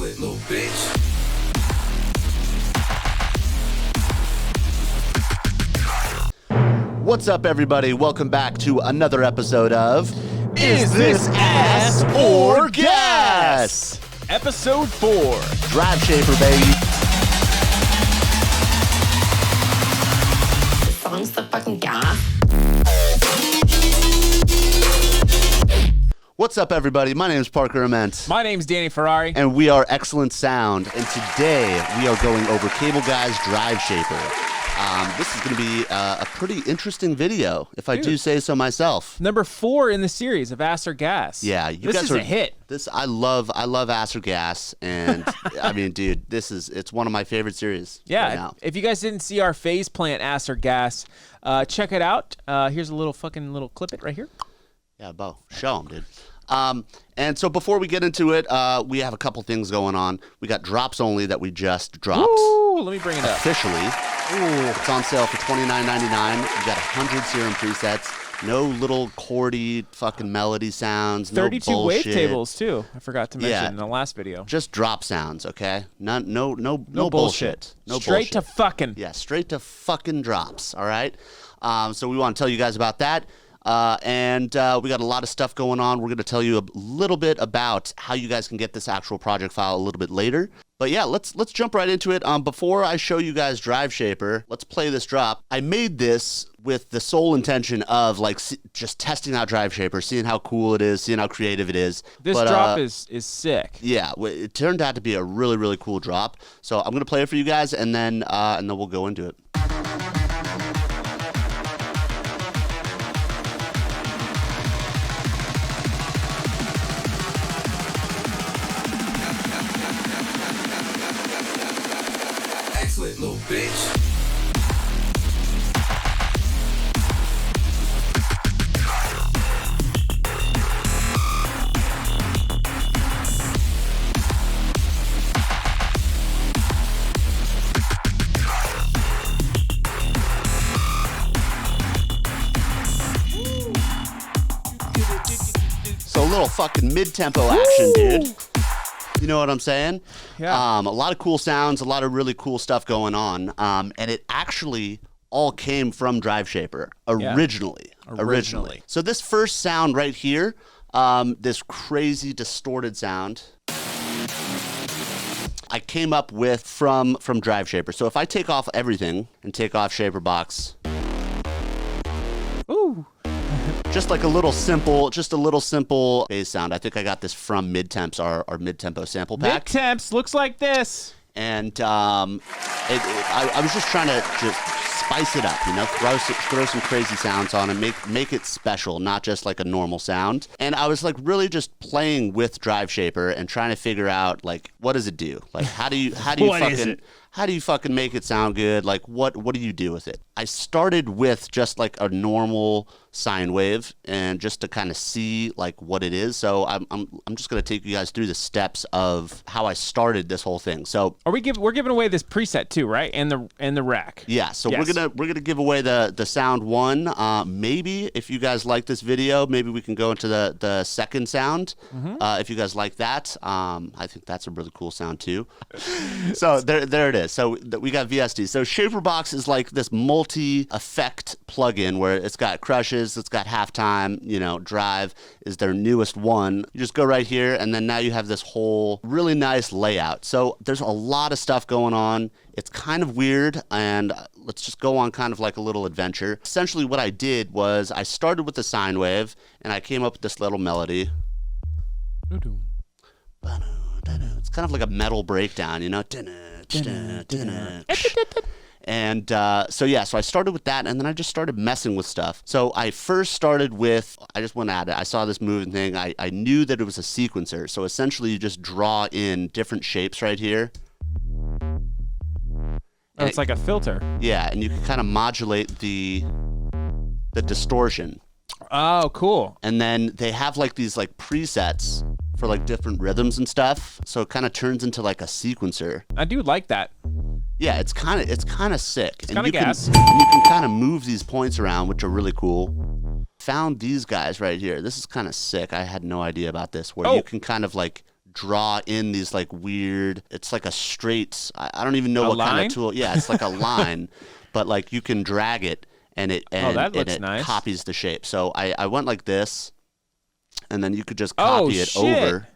Excellent, little bitch. What's up, everybody? Welcome back to another episode of Is This Ass or Gas? Episode 4. DriveShaper, baby. The song's the fucking gas. What's up, everybody? My name is Parker Ament. My name's Danny Ferrari. And we are Excellent Sound. And today we are going over Cable Guy's DriveShaper. This is going to be a pretty interesting video, if I do say so myself. Number 4 in the series of Ass or Gas. Yeah, you this guys is a hit. I love Ass or Gas, and I mean, dude, it's one of my favorite series. Yeah, right now. if you guys didn't see our phase plant Ass or Gas, check it out. Here's a little clip it right here. Yeah, Bo, show them, dude. And so before we get into it, we have a couple things going on. We got drops only that we just dropped. Ooh, let me bring it up. Officially. Ooh. It's on sale for $29.99. You got 100 Serum presets. No little chordy fucking melody sounds. 32 no bullshit. wavetables too. I forgot to mention in the last video. Just drop sounds, okay? No bullshit. bullshit. No straight bullshit. to fucking. Yeah, straight to fucking drops. All right. So we want to tell you guys about that. And we got a lot of stuff going on. We're going to tell you a little bit about how you guys can get this actual project file a little bit later. But yeah, let's jump right into it. Before I show you guys DriveShaper, let's play this drop. I made this with the sole intention of like just testing out DriveShaper, seeing how cool it is, seeing how creative it is. This drop is sick. Yeah, it turned out to be a really, really cool drop. So I'm going to play it for you guys, and then we'll go into it. Excellent, little bitch. So a little fucking mid-tempo action, dude. You know what I'm saying? Yeah. A lot of cool sounds, a lot of really cool stuff going on. And it actually all came from DriveShaper originally. So this first sound right here, this crazy distorted sound, I came up with from DriveShaper. So if I take off everything and take off ShaperBox, Ooh. just a little simple bass sound. I think I got this from Midtemps, our mid-tempo sample pack. Midtemps looks like this. And I was just trying to just spice it up, you know, throw some crazy sounds on and make it special, not just like a normal sound. And I was like really just playing with DriveShaper and trying to figure out like what does it do? Like how do you fucking make it sound good? Like what do you do with it? I started with just like a normal sine wave and just to kind of see like what it is. So I'm just gonna take you guys through the steps of how I started this whole thing. So we're giving away this preset too, right? And the rack. Yeah, so yes. we're gonna give away the sound one. Maybe if you guys like this video, maybe we can go into the second sound. If you guys like that, I think that's a really cool sound too. So there it is. So we got VST. So ShaperBox is like this multi-effect plugin where it's got crushes, it's got halftime, you know, drive is their newest one. You just go right here and then now you have this whole really nice layout. So there's a lot of stuff going on. It's kind of weird, and let's just go on kind of like a little adventure. Essentially what I did was I started with the sine wave and I came up with this little melody. It's kind of like a metal breakdown, you know? And so I started with that, and then I just started messing with stuff. So I first started with, I just went at it. I saw this moving thing. I knew that it was a sequencer. So essentially you just draw in different shapes right here. Oh, it's like a filter. Yeah, and you can kind of modulate the distortion. Oh, cool. And then they have like these like presets for like different rhythms and stuff. So it kind of turns into like a sequencer. I do like that. Yeah, it's kind of sick. It's kind of gas. And you can kind of move these points around, which are really cool. Found these guys right here. This is kind of sick. I had no idea about this, where you can kind of like draw in these like weird, it's like a straight, I don't even know A what kind line? of tool. Yeah, it's like a line, but like you can drag it and it that looks it nice. copies the shape. So I went like this, and then you could just Oh, copy it shit. over,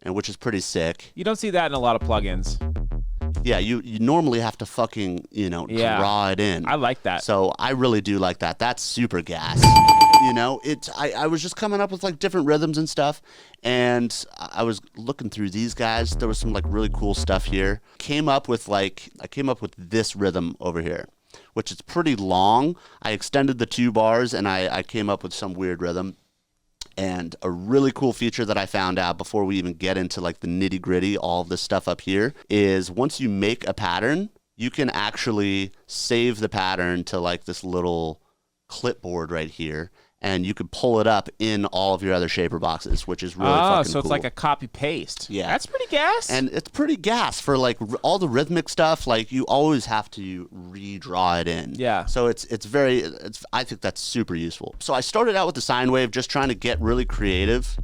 and which is pretty sick. You don't see that in a lot of plugins. Yeah, you normally have to fucking, Yeah. draw it in. I like that. So I really do like that. That's super gas. I was just coming up with like different rhythms and stuff, and I was looking through these guys. There was some like really cool stuff here. I came up with this rhythm over here, which is pretty long. I extended the 2 bars, and I came up with some weird rhythm. And a really cool feature that I found out before we even get into like the nitty gritty, all of this stuff up here, is once you make a pattern, you can actually save the pattern to like this little clipboard right here, and you could pull it up in all of your other shaper boxes, which is really fucking so it's cool. like a copy paste. Yeah. That's pretty gas. And it's pretty gas for like all the rhythmic stuff. Like you always have to redraw it in. Yeah. So I think that's super useful. So I started out with the sine wave, just trying to get really creative.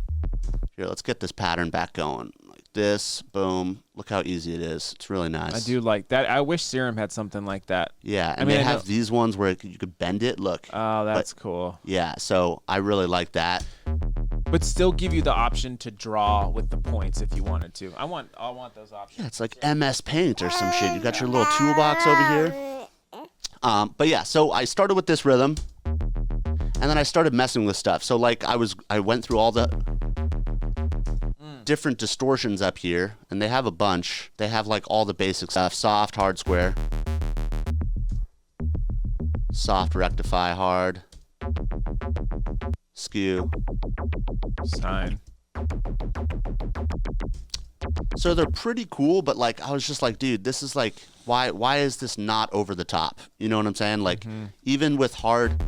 Here, let's get this pattern back going. Like this, boom. Look how easy it is. It's really nice. I do like that. I wish Serum had something like that. Yeah, and mean, they I have know- these ones where you could bend it. Look. Oh, that's cool. Yeah, so I really like that. But still give you the option to draw with the points if you wanted to. I want those options. Yeah, it's like MS Paint or some shit. You got your little toolbox over here. But yeah, so I started with this rhythm, and then I started messing with stuff. So like I went through all the different distortions up here, and they have a bunch. They have like all the basic stuff: soft, hard, square, soft, rectify, hard, skew. Sign. So they're pretty cool, but like I was just like, dude, this is like, why is this not over the top? You know what I'm saying? Like even with hard,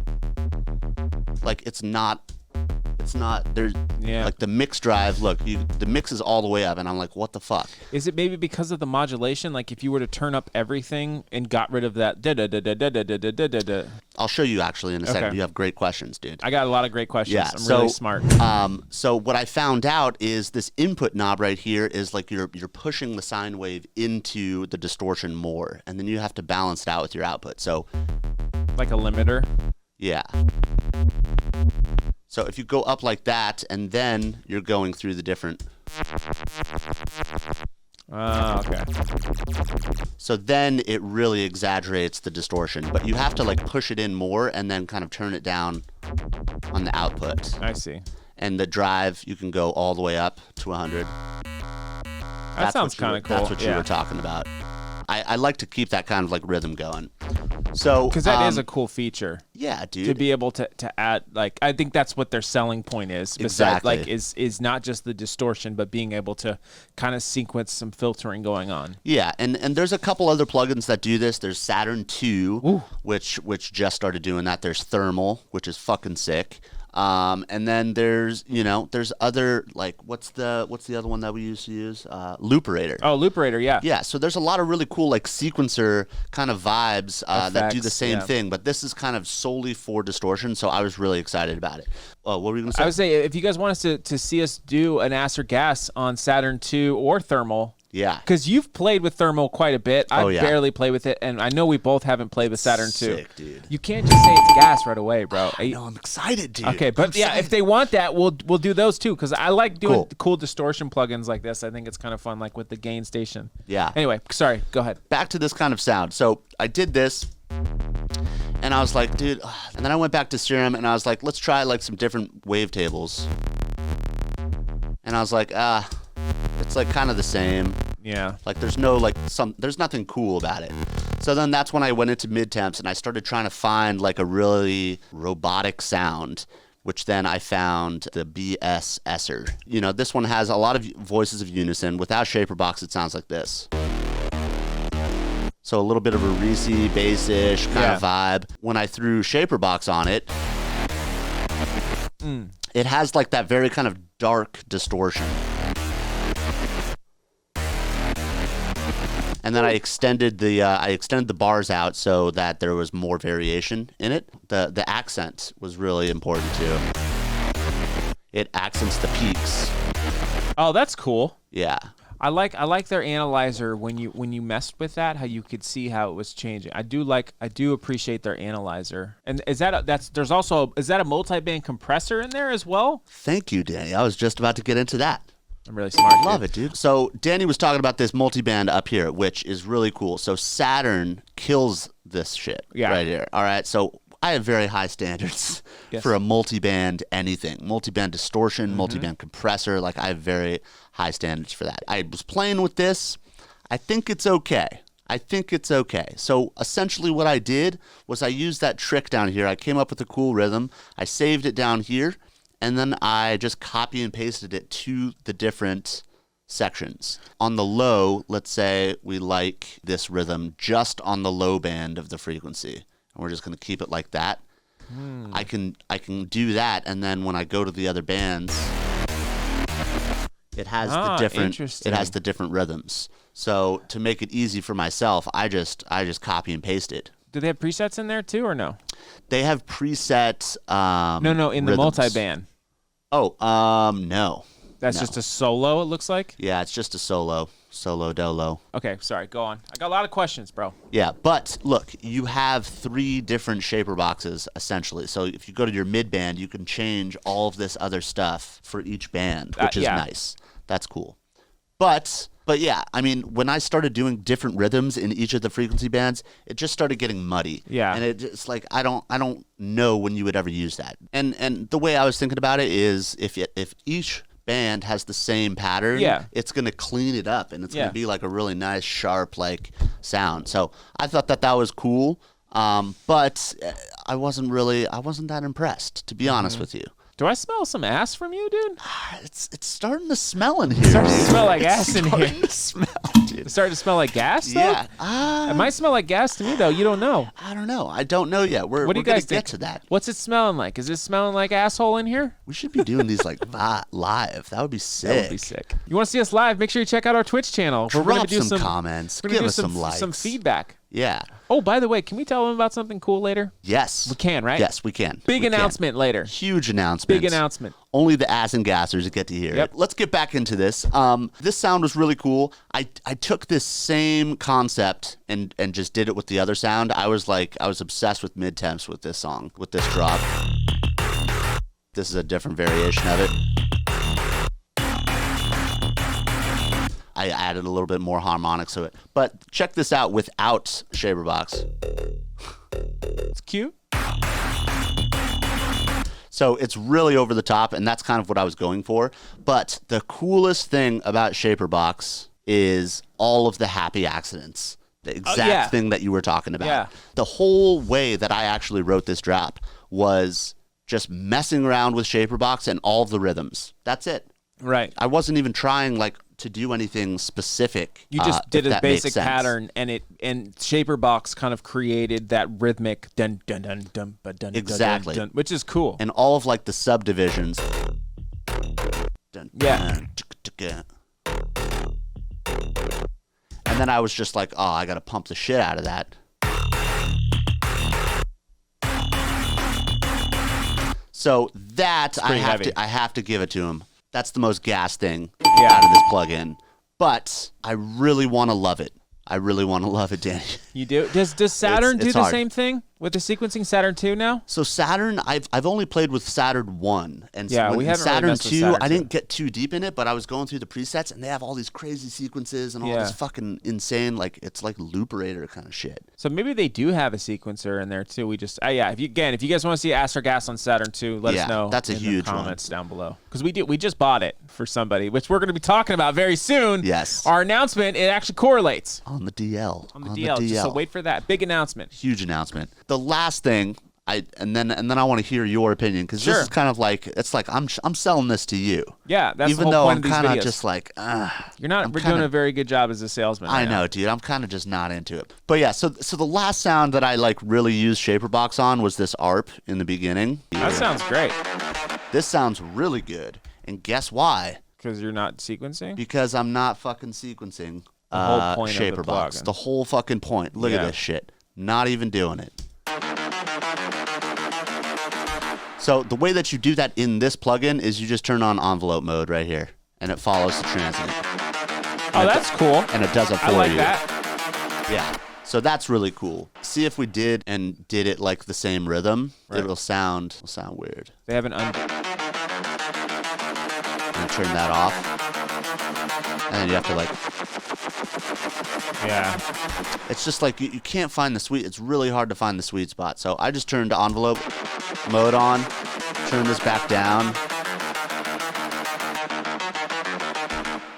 like it's not there's Yeah. like the mix drive. Look, the mix is all the way up, and I'm like, what the fuck? Is it maybe because of the modulation? Like if you were to turn up everything and got rid of that da-da-da-da-da-da-da-da-da-da. I'll show you actually in a second. Okay. You have great questions, dude. I got a lot of great questions. Yeah, I'm so, really smart. So what I found out is this input knob right here is like you're pushing the sine wave into the distortion more, and then you have to balance it out with your output. So Like a limiter. yeah. So if you go up like that, and then you're going through the different. Okay. So then it really exaggerates the distortion, but you have to like push it in more and then kind of turn it down on the output. I see. And the drive, you can go all the way up to 100. That sounds kind of cool. That's what you were talking about. I like to keep that kind of like rhythm going. So Because that is a cool feature. yeah, dude. To be able to add, like, I think that's what their selling point is. Exactly. Like, is not just the distortion, but being able to kind of sequence some filtering going on. Yeah, and there's a couple other plugins that do this. There's Saturn 2, which just started doing that. There's Thermal, which is fucking sick. And then there's other, like, what's the other one that we used to use? Looperator. Oh, Looperator, yeah. Yeah, so there's a lot of really cool like sequencer kind of vibes that do the Effects, same yeah. thing, but this is kind of solely for distortion, so I was really excited about it. What were you going to say? I would say if you guys want us to see us do an Acer Gas on Saturn 2 or Thermal, Yeah. because you've played with Thermal quite a bit. I Oh, yeah. barely play with it, and I know we both haven't played with Saturn 2. Sick, dude. You can't just say it's gas right away, bro. No, I'm excited, dude. Okay, but yeah, if they want that, we'll do those too, because I like doing Cool. cool distortion plugins like this. I think it's kind of fun, like with the gain station. Yeah. Anyway, sorry, go ahead. Back to this kind of sound. So I did this, and I was like, dude, and then I went back to Serum, and I was like, let's try like some different wavetables. And I was like, it's like kind of the same. Yeah. Like there's nothing cool about it. So then that's when I went into mid temps and I started trying to find like a really robotic sound, which then I found the BSSer. You know, this one has a lot of voices of unison. Without Shaperbox, it sounds like this. So a little bit of a Reese, bass-ish kind of vibe. When I threw Shaperbox on it, it has like that very kind of dark distortion. And then I extended the bars out so that there was more variation in it. The accent was really important too. It accents the peaks. Oh, that's cool. Yeah. I like their analyzer when you messed with that, how you could see how it was changing. I do appreciate their analyzer. And is that a multi-band compressor in there as well? Thank you, Danny. I was just about to get into that. I'm really smart. Love it, dude. So Danny was talking about this multi-band up here, which is really cool. So Saturn kills this shit right here. All right. So I have very high standards for a multi-band anything. Multi-band distortion, multi-band compressor. Like, I have very high standards for that. I was playing with this. I think it's okay. So essentially what I did was I used that trick down here. I came up with a cool rhythm. I saved it down here, and then I just copy and pasted it to the different sections. On the low, let's say we like this rhythm just on the low band of the frequency. We're just going to keep it like that. I can do that, and then when I go to the other bands, it has the different rhythms. So to make it easy for myself, I just copy and paste it. Do they have presets in there too, or no? They have preset. No, in the multi-band. Oh, no. That's just a solo, it looks like? Yeah, it's just a solo dolo. Okay, sorry, go on. I got a lot of questions, bro. Yeah, but look, you have 3 different shaper boxes, essentially. So if you go to your mid band, you can change all of this other stuff for each band, which is nice. That's cool. But yeah, I mean, when I started doing different rhythms in each of the frequency bands, it just started getting muddy. Yeah. And it's like, I don't know when you would ever use that. And the way I was thinking about it is if each band has the same pattern, it's going to clean it up, and it's going to be like a really nice, sharp, like, sound. So I thought that was cool, but I wasn't that impressed, to be honest with you. Do I smell some ass from you, dude? It's starting to smell in here. It's starting to smell like ass in here. It's starting to smell like gas, though? Yeah. It might smell like gas to me, though. You don't know. I don't know. I don't know yet. We're going to get to that. What's it smelling like? Is it smelling like asshole in here? We should be doing these like live. That would be sick. That would be sick. You want to see us live? Make sure you check out our Twitch channel. We're going to do some comments. Give us some likes. Some feedback. Yeah. Oh, by the way, can we tell them about something cool later? Yes. We can, right? Yes, we can. Big announcement later. Huge announcement. Big announcement. Only the ass and gassers get to hear it. Let's get back into this. This sound was really cool. I took this same concept and just did it with the other sound. I was obsessed with mid-temps with this song, with this drop. This is a different variation of it. I added a little bit more harmonics to it. But check this out without Shaper Box. It's cute. So it's really over the top, and that's kind of what I was going for. But the coolest thing about Shaper Box is all of the happy accidents. The exact thing that you were talking about. Yeah. The whole way that I actually wrote this drop was just messing around with Shaper Box and all of the rhythms. That's it. Right. I wasn't even trying to do anything specific. You just did a basic pattern, and Shaper Box kind of created that rhythmic dun dun dun dun dun exactly, dun, which is cool. And all of like the subdivisions. Yeah. And then I was just like, oh, I got to pump the shit out of that. So that I have to give it to him. That's the most gas thing out of this plugin. But I really want to love it. I really want to love it, Danny. You do? Does Saturn do the same thing with the sequencing Saturn 2 now? So Saturn, I've only played with Saturn 1. And yeah, we haven't Saturn really messed 2, with Saturn I didn't get too deep in it, but I was going through the presets, and they have all these crazy sequences and all this fucking insane, like, it's like Looperator kind of shit. So maybe they do have a sequencer in there, too. We just, if you guys want to see Ass or Gas on Saturn 2, let us know. That's a huge in the comments down below. Because we just bought it for somebody, which we're going to be talking about very soon. Yes. Our announcement, it actually correlates. On the DL. On the DL. So wait for that. Big announcement. Huge announcement. The last thing, and then I want to hear your opinion, because this is kind of like, it's like I'm selling this to you. Yeah, that's even the whole though point I'm of these kind videos. of just like, you're not doing a very good job as a salesman. I know, dude. I'm kind of just not into it. But yeah, so the last sound that I like really used Shaper Box on was this ARP in the beginning. That sounds great. This sounds really good, and guess why? Because you're not sequencing. Because I'm not fucking sequencing. The whole point Shaper of the Box. plugin. The whole fucking point. Look at this shit. Not even doing it. So the way that you do that in this plugin is you just turn on envelope mode right here. and it follows the transient. Oh, that's cool. And it does it for I like you. that. Yeah. So that's really cool. See if we did it like the same rhythm, it'll sound weird. They have an And turn that off. And then you have to like, yeah. it's just like you can't find the sweet, it's really hard to find the sweet spot. So I just turned envelope mode on, turn this back down.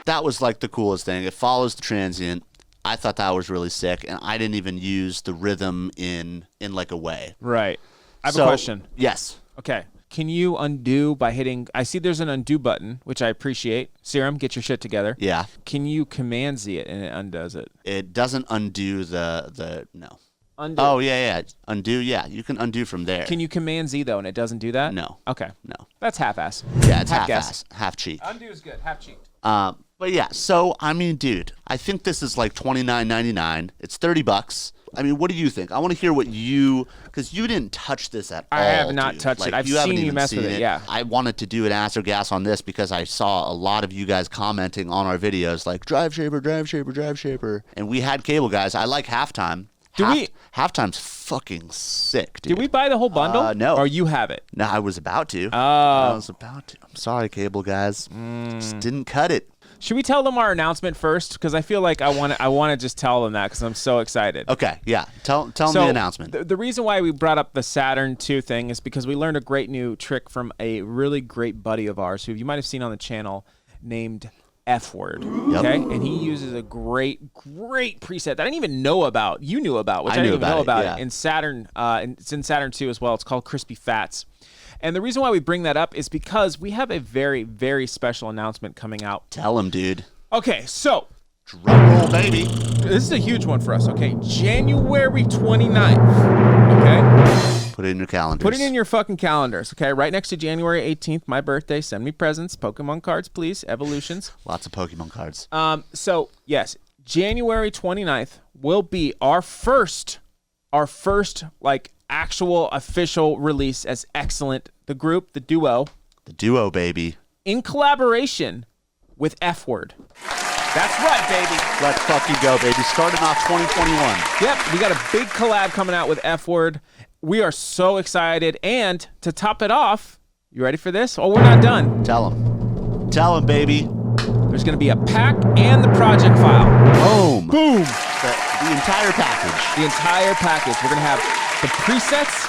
That was like the coolest thing. It follows the transient. I thought that was really sick, and I didn't even use the rhythm in like a way. Right. I have a question. Yes. Okay. Can you undo by hitting? I see there's an undo button, which I appreciate. Serum, get your shit together. Yeah. Can you Command Z it and it undoes it? It doesn't undo the no. Undo. Oh yeah. Undo. Yeah, you can undo from there. Can you Command Z though and it doesn't do that? No. Okay. No. That's half-ass. Yeah, it's Half half gas. ass, half cheek. Undo is good. Half cheeked. But yeah, so I mean, dude, I think this is like $29.99. It's $30. I mean, what do you think? I want to hear what because you didn't touch this at all. I have not dude. touched Like, it. I've haven't seen you even mess with seen it, yeah. I wanted to do an ass or gas on this because I saw a lot of you guys commenting on our videos like DriveShaper, and we had cable guys. I like halftime. Halftime's fucking sick, dude. Did we buy the whole bundle? No. Or you have it? No, I was about to. Oh. I was about to. I'm sorry, cable guys. Just didn't cut it. Should we tell them our announcement first? Because I feel like I want to just tell them that because I'm so excited. Okay, yeah. Tell them the announcement. The reason why we brought up the Saturn II thing is because we learned a great new trick from a really great buddy of ours who you might have seen on the channel named EPHWURD. Yep. Okay, and he uses a great preset that I didn't even know about. You knew about, which I didn't even know about yeah. it in Saturn. And it's in Saturn II as well. It's called Crispy Fats. And the reason why we bring that up is because we have a very, very special announcement coming out. Tell him, dude. Okay, so Drum roll, baby. this is a huge one for us, okay? January 29th, okay? Put it in your calendars. Put it in your fucking calendars, okay? Right next to January 18th, my birthday. Send me presents, Pokemon cards, please, evolutions. Lots of Pokemon cards. So, yes, January 29th will be our first, like, actual official release as XLNT, the group, the duo. The duo, baby. In collaboration with EPHWURD. That's right, baby. Let's fucking go, baby. Starting off 2021. Yep, we got a big collab coming out with EPHWURD. We are so excited. And to top it off, you ready for this? Oh, we're not done. Tell him. Tell him, baby. There's going to be a pack and the project file. Boom. Boom. The entire package. The entire package. We're going to have the presets,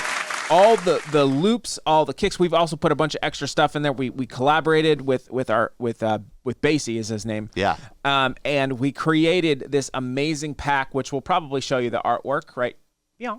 all the loops, all the kicks. We've also put a bunch of extra stuff in there. We collaborated with Basie is his name. Yeah. And we created this amazing pack, which will probably show you the artwork, right? Yeah.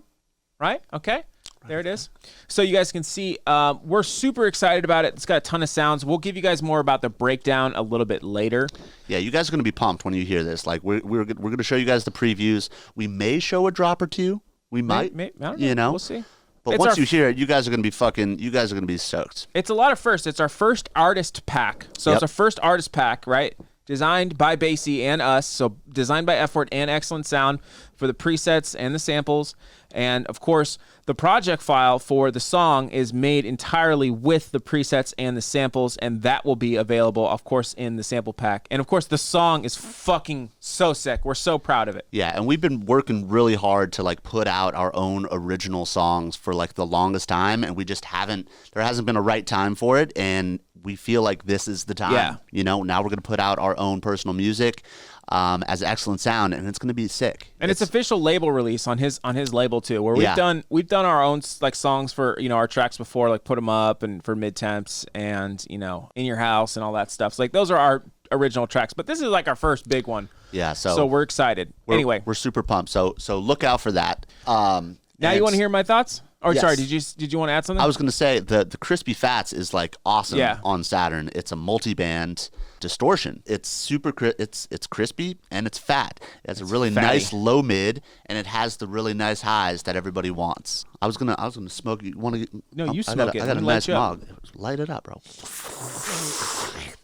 Right? Okay. There it is. So you guys can see, we're super excited about it. It's got a ton of sounds. We'll give you guys more about the breakdown a little bit later. Yeah, you guys are going to be pumped when you hear this. Like, we're going to show you guys the previews. We may show a drop or two. We might. I don't know. You know? We'll see. But once you hear it, you guys are going to be stoked. It's a lot of firsts. It's our first artist pack. So It's our first artist pack, right? Designed by Basie and us. So designed by EPHWURD and XLNT Sound for the presets and the samples. And of course, the project file for the song is made entirely with the presets and the samples, and that will be available, of course, in the sample pack. And of course, the song is fucking so sick. We're so proud of it. Yeah, and we've been working really hard to like put out our own original songs for like the longest time, and we just there hasn't been a right time for it, and we feel like this is the time. Yeah. You know, now we're going to put out our own personal music as XLNT Sound, and it's going to be sick. And it's official label release on his label too, where we've done our own like songs for our tracks before, like Put 'Em Up and for Mid Temps and In Your House and all that stuff. So like those are our original tracks, but this is like our first big one. Yeah, so we're excited. Anyway, we're super pumped. So look out for that. Now you want to hear my thoughts? Oh, yes. Sorry. Did you want to add something? I was going to say the Crispy Fats is like awesome on Saturn. It's a multi-band distortion. It's super it's crispy and it's fat. It has a really nice low mid and it has the really nice highs that everybody wants. I was gonna smoke. You want to? No, you smoke it. I got a nice mug. Light it up, bro.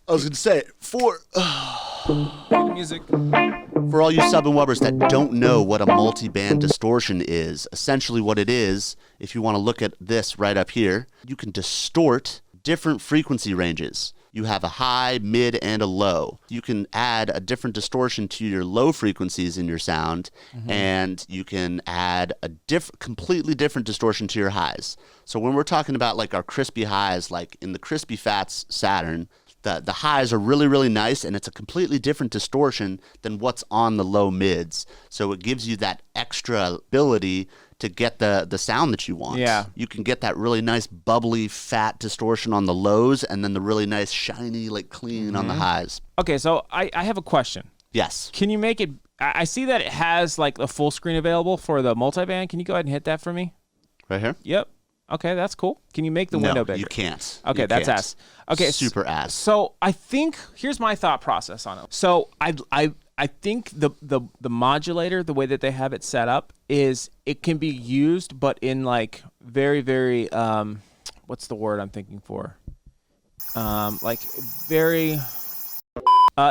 I was gonna say music. For all you Sub and Wubbers that don't know what a multi-band distortion is, essentially what it is, if you want to look at this right up here, you can distort different frequency ranges. you have a high, mid, and a low. You can add a different distortion to your low frequencies in your sound, and you can add a completely different distortion to your highs. So when we're talking about like our crispy highs, like in the Crispy Fats Saturn, the highs are really, really nice, and it's a completely different distortion than what's on the low mids. So it gives you that extra ability to get the sound that you want. Yeah. You can get that really nice, bubbly, fat distortion on the lows, and then the really nice, shiny, like clean on the highs. Okay, so I have a question. Yes. Can you make it? I see that it has like a full screen available for the multiband. Can you go ahead and hit that for me? Right here? Yep. Okay, that's cool. Can you make the window bigger? You can't. Okay, You that's can't. ass. Okay, Super ass. So I think here's my thought process on it. So I think the modulator, the way that they have it set up, is it can be used, but in like very, very what's the word I'm thinking for? Like very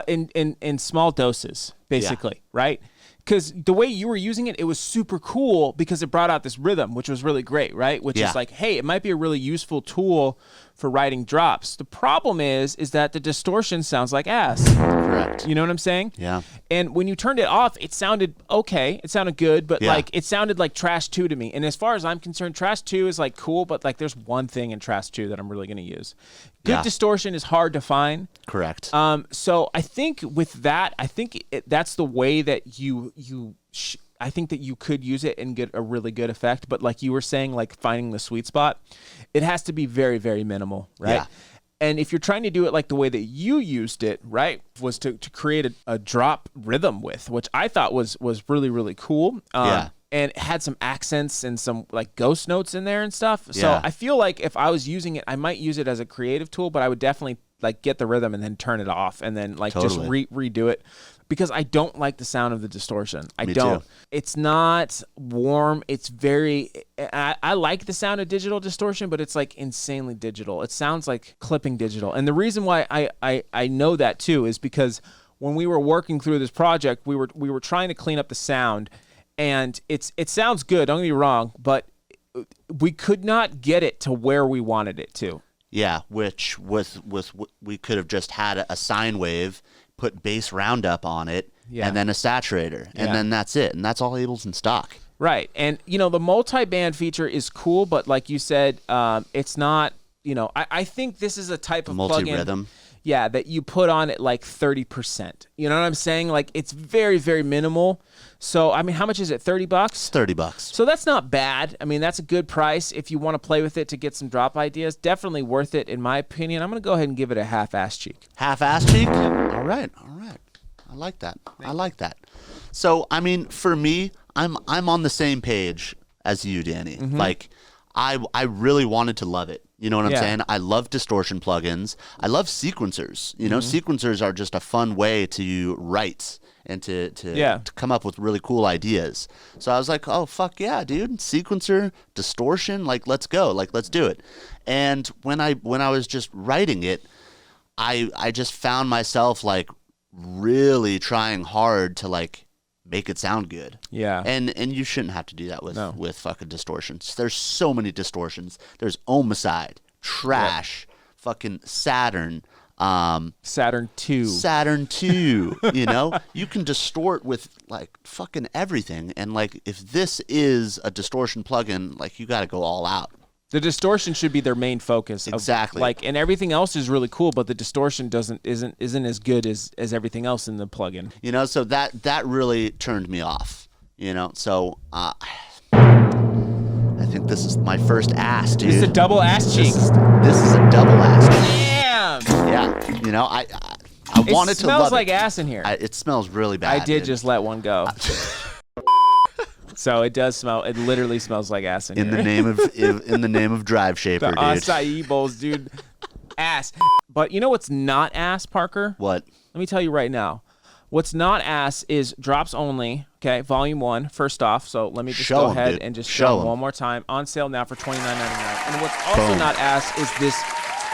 in small doses, basically, right? Because the way you were using it, it was super cool because it brought out this rhythm, which was really great, right? Which is like, hey, it might be a really useful tool for writing drops. The problem is that the distortion sounds like ass. Correct. You know what I'm saying? Yeah. And when you turned it off, it sounded okay. It sounded good, but Yeah. like it sounded like Trash 2 to me. And as far as I'm concerned, Trash 2 is like cool, but like there's one thing in Trash 2 that I'm really going to use. Good distortion is hard to find. Correct. So I think with that, that's the way that I think that you could use it and get a really good effect. But like you were saying, like finding the sweet spot, it has to be very, very minimal, right? Yeah. And if you're trying to do it like the way that you used it, right, was to create a drop rhythm with, which I thought was really, really cool. Yeah. And it had some accents and some like ghost notes in there and stuff. So Yeah. I feel like if I was using it, I might use it as a creative tool, but I would definitely like get the rhythm and then turn it off and then like just redo it, because I don't like the sound of the distortion. I don't. Too. It's not warm. It's very. I like the sound of digital distortion, but it's like insanely digital. It sounds like clipping digital. And the reason why I know that too is because when we were working through this project, we were trying to clean up the sound, and it sounds good. Don't get me wrong, but we could not get it to where we wanted it to. Yeah, which with we could have just had a sine wave, put bass roundup on it, and then a saturator, and then that's it, and that's all Ableton stock. Right, and you know the multi-band feature is cool, but like you said, it's not. You know, I think this is a type of Multi-rhythm. Yeah, that you put on at like 30%. You know what I'm saying? Like it's very, very minimal. So I mean, how much is it? $30? $30. So that's not bad. I mean, that's a good price if you want to play with it to get some drop ideas. Definitely worth it, in my opinion. I'm gonna go ahead and give it a half-ass cheek. Half-ass cheek? All right. I like that. I like that. So I mean, for me, I'm on the same page as you, Danny. Like, I really wanted to love it. You know what I'm saying? I love distortion plugins. I love sequencers. You know, sequencers are just a fun way to write and to come up with really cool ideas. So I was like, oh, fuck yeah, dude. Sequencer, distortion, like, let's go. Like, let's do it. And when I was just writing it, I just found myself, like, really trying hard to, like, make it sound good. Yeah. And you shouldn't have to do that with fucking distortions. There's so many distortions. There's Homicide, Trash, fucking Saturn, Saturn 2. Saturn 2, you know? You can distort with like fucking everything, and like if this is a distortion plugin, like you got to go all out. The distortion should be their main focus. Exactly. Like, and everything else is really cool, but the distortion isn't as good as everything else in the plugin. You know, so that really turned me off. You know, so I think this is my first ass, dude. It's a double ass cheek. This is a double ass. Damn. Yeah, you know, I wanted to love it. It smells like ass in here. It smells really bad. I did dude. just let one go. So it does smell. It literally smells like ass in here. In the name of DriveShaper, The dude. acai bowls, dude. Ass. But you know what's not ass, Parker? What? Let me tell you right now. What's not ass is drops only. Okay, volume 1. First off, so let me just Show go 'em, ahead dude. and just Show show 'em. one more time. On sale now for $29.99. And what's also Boom. not ass is this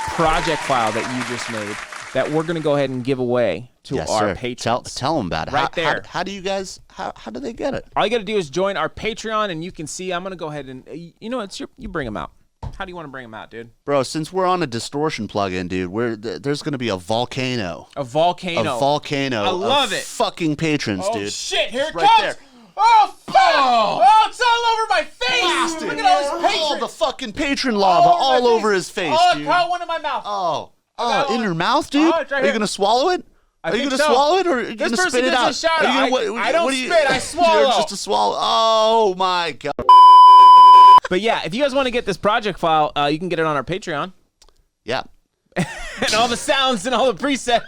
project file that you just made that we're gonna go ahead and give away to Yes, our sir. patrons. Tell them about it. Right there. How do you guys? How do they get it? All you got to do is join our Patreon, and you can see. I'm gonna go ahead and you know you bring them out. How do you want to bring them out, dude? Bro, since we're on a distortion plugin, dude, there's gonna be a volcano. A volcano. A volcano. I love of it. Fucking patrons, Oh dude. shit! Here it Right comes. there. Oh fuck! Oh, it's all over my face. Blasted. Look at all this patron. All the fucking patron lava all over his face, Oh, dude. I caught one in my mouth. Oh, in your mouth, dude? Oh, it's right Are you here. gonna swallow it? Are you think gonna so. swallow it, or are you This gonna person spit it gets a out? shout Are you out. gonna- I don't what do you- spit, I swallow. You're just a swallow. Oh my god. But yeah, if you guys want to get this project file, you can get it on our Patreon. Yeah. And all the sounds and all the presets.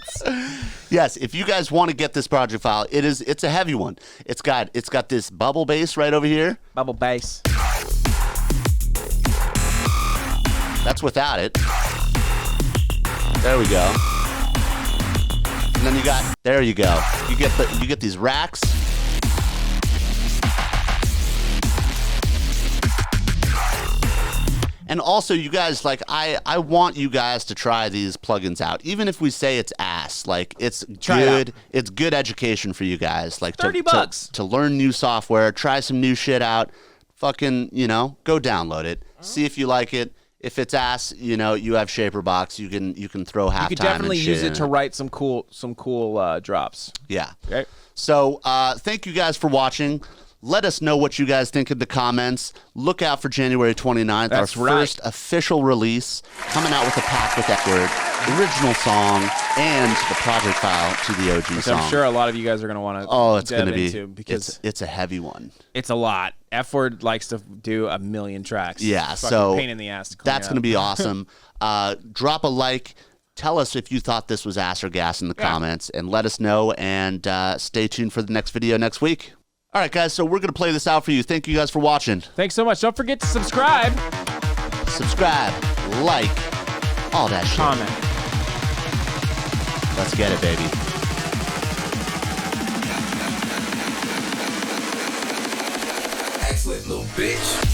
Yes, if you guys want to get this project file, it's a heavy one. It's got this bubble bass right over here. Bubble bass. That's without it. There we go. And then there you go. You get these racks. And also, you guys, like, I want you guys to try these plugins out. Even if we say it's ass, like, it's Try it good. out. It's good education for you guys. Like, $30. to learn new software, try some new shit out. Fucking, go download it. See if you like it. If it's ass, you have Shaper Box. You can throw halftime. You could definitely and use shit it in to write some cool drops. Yeah. Okay. So thank you guys for watching. Let us know what you guys think in the comments. Look out for January 29th, That's our right. first official release, coming out with a pack with EPHWURD, original song, and the project file to the OG Which song. I'm sure a lot of you guys are going to want to it's going to be into because it's a heavy one. it's a lot. EPHWURD likes to do a million tracks. Yeah, It's fucking so pain in the ass to clean that's up. going to be awesome. Drop a like. Tell us if you thought this was ass or gas in the comments, and let us know. And stay tuned for the next video next week. All right, guys, so we're going to play this out for you. Thank you guys for watching. Thanks so much. Don't forget to subscribe, Subscribe, like, all that shit. comment. Let's get it, baby. Excellent little bitch.